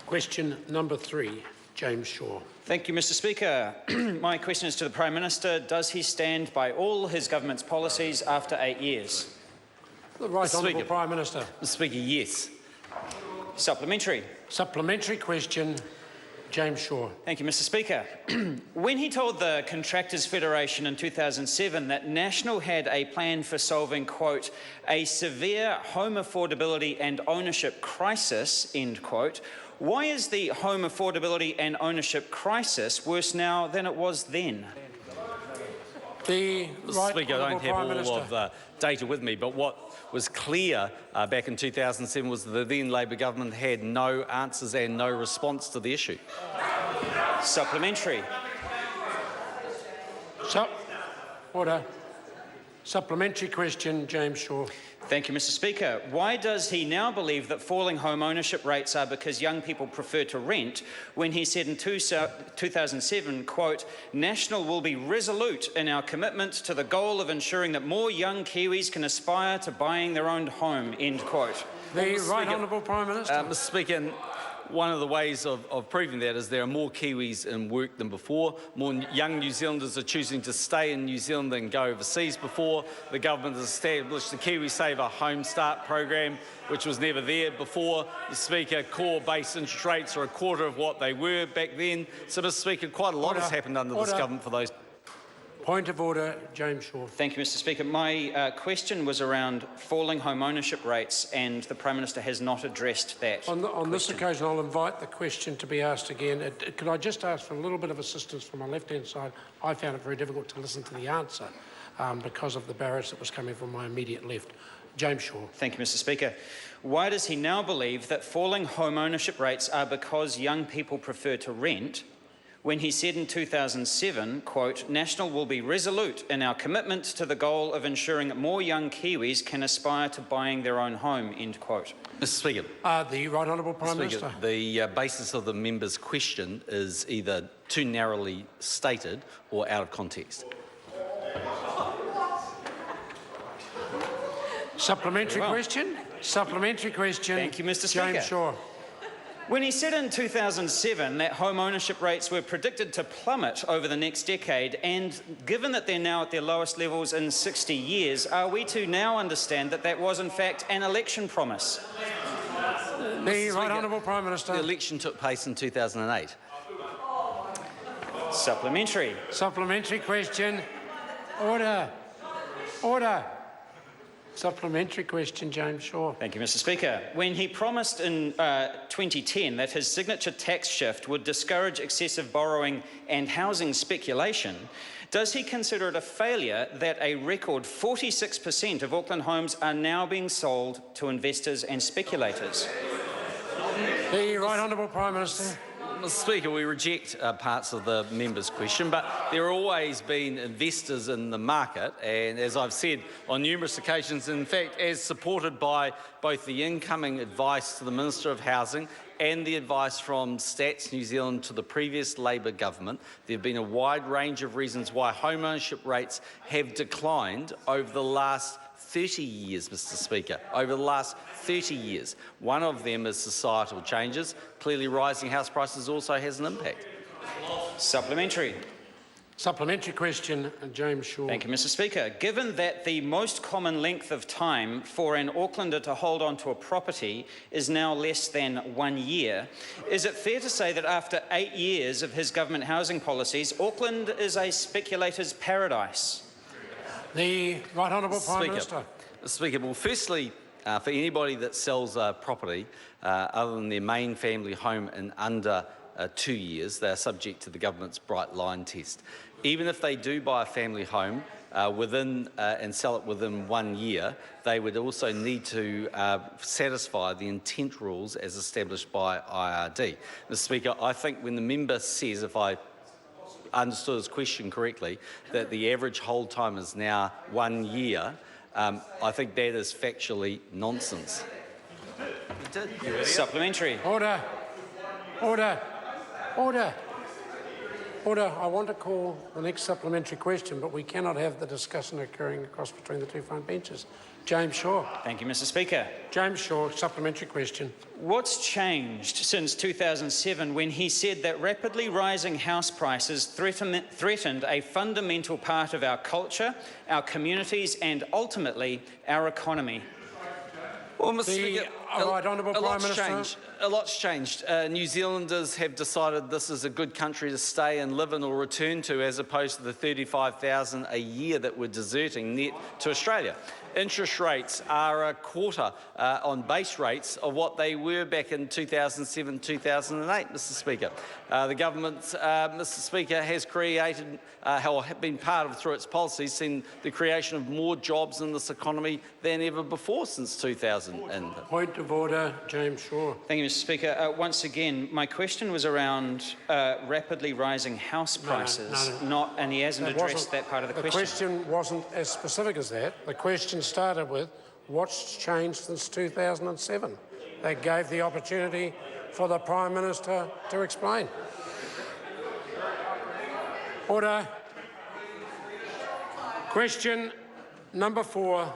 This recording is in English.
Question number 3, James Shaw. Thank you, Mr Speaker. My question is to the Prime Minister. Does he stand by all his government's policies after 8 years? The Right Honourable Prime Minister. Mr Speaker, yes. Supplementary. Supplementary question, James Shaw. Thank you, Mr Speaker. When he told the Contractors Federation in 2007 that National had a plan for solving, quote, a severe home affordability and ownership crisis, end quote, why is the home affordability and ownership crisis worse now than it was then? The Mr Speaker, I don't have all of the data with me, but what was clear back in 2007 was that the then Labor government had no answers and no response to the issue. Supplementary. Order. Supplementary question, James Shaw. Thank you, Mr Speaker. Why does he now believe that falling home ownership rates are because young people prefer to rent, when he said in 2007, quote, National will be resolute in our commitment to the goal of ensuring that more young Kiwis can aspire to buying their own home, end quote? The Right Honourable Prime Minister. Mr Speaker, one of the ways of proving that is there are more Kiwis in work than before. More young New Zealanders are choosing to stay in New Zealand than go overseas before. The government has established the KiwiSaver Home Start program, which was never there before. Mr Speaker, core base interest rates are a quarter of what they were back then. So, Mr Speaker, quite a lot has happened under this government for those. Point of order, James Shaw. Thank you, Mr Speaker. My question was around falling home ownership rates, and the Prime Minister has not addressed that. On this occasion, I'll invite the question to be asked again. Could I just ask for a little bit of assistance from my left-hand side? I found it very difficult to listen to the answer because of the barrage that was coming from my immediate left. James Shaw. Thank you, Mr Speaker. Why does he now believe that falling home ownership rates are because young people prefer to rent, when he said in 2007, quote, National will be resolute in our commitment to the goal of ensuring that more young Kiwis can aspire to buying their own home, end quote? Mr Speaker. The Right Honourable Prime Minister. The basis of the member's question is either too narrowly stated or out of context. Supplementary question. Supplementary question. Thank you, Mr Speaker. James Shaw. When he said in 2007 that home ownership rates were predicted to plummet over the next decade, and given that they're now at their lowest levels in 60 years, are we to now understand that that was in fact an election promise? The Right Honourable Prime Minister. The election took place in 2008. Supplementary. Supplementary question. Order. Order. Supplementary question, James Shaw. Thank you, Mr Speaker. When he promised in 2010 that his signature tax shift would discourage excessive borrowing and housing speculation, does he consider it a failure that a record 46% of Auckland homes are now being sold to investors and speculators? The Right Honourable Prime Minister. Mr Speaker, we reject parts of the member's question, but there have always been investors in the market, and as I've said on numerous occasions, in fact, as supported by both the incoming advice to the Minister of Housing and the advice from Stats New Zealand to the previous Labor government, there have been a wide range of reasons why home ownership rates have declined over the last 30 years, Mr Speaker, over the last 30 years. One of them is societal changes. Clearly, rising house prices also has an impact. Supplementary. Supplementary question, James Shaw. Thank you, Mr Speaker. Given that the most common length of time for an Aucklander to hold on to a property is now less than 1 year, is it fair to say that after 8 years of his government housing policies, Auckland is a speculator's paradise? The Right Honourable Prime Minister. Mr Speaker, well, firstly, for anybody that sells a property other than their main family home in under 2 years, they are subject to the government's bright line test. Even if they do buy a family home and sell it within 1 year, they would also need to satisfy the intent rules as established by IRD. Mr Speaker, I think when the member says, if I understood his question correctly, that the average hold time is now 1 year, I think that is factually nonsense. Supplementary. Order. Order. Order. Order. I want to call the next supplementary question, but we cannot have the discussion occurring across between the two front benches. James Shaw. Thank you, Mr. Speaker. James Shaw, supplementary question. What's changed since 2007 when he said that rapidly rising house prices threatened a fundamental part of our culture, our communities and ultimately our economy? Well, Mr. Speaker, Right, Honourable Prime Minister. A lot's changed. New Zealanders have decided this is a good country to stay and live in or return to, as opposed to the 35,000 a year that were deserting net to Australia. Interest rates are a quarter on base rates of what they were back in 2007, 2008, Mr. Speaker. The government, Mr. Speaker, has created, or been part of through its policies, seen the creation of more jobs in this economy than ever before since 2000. Point of order, James Shaw. Thank you, Mr. Speaker. Once again, my question was around rapidly rising house prices, and he hasn't addressed that part of the question. The question wasn't as specific as that. The question started with, what's changed since 2007? That gave the opportunity for the Prime Minister to explain. Order. Question number 4.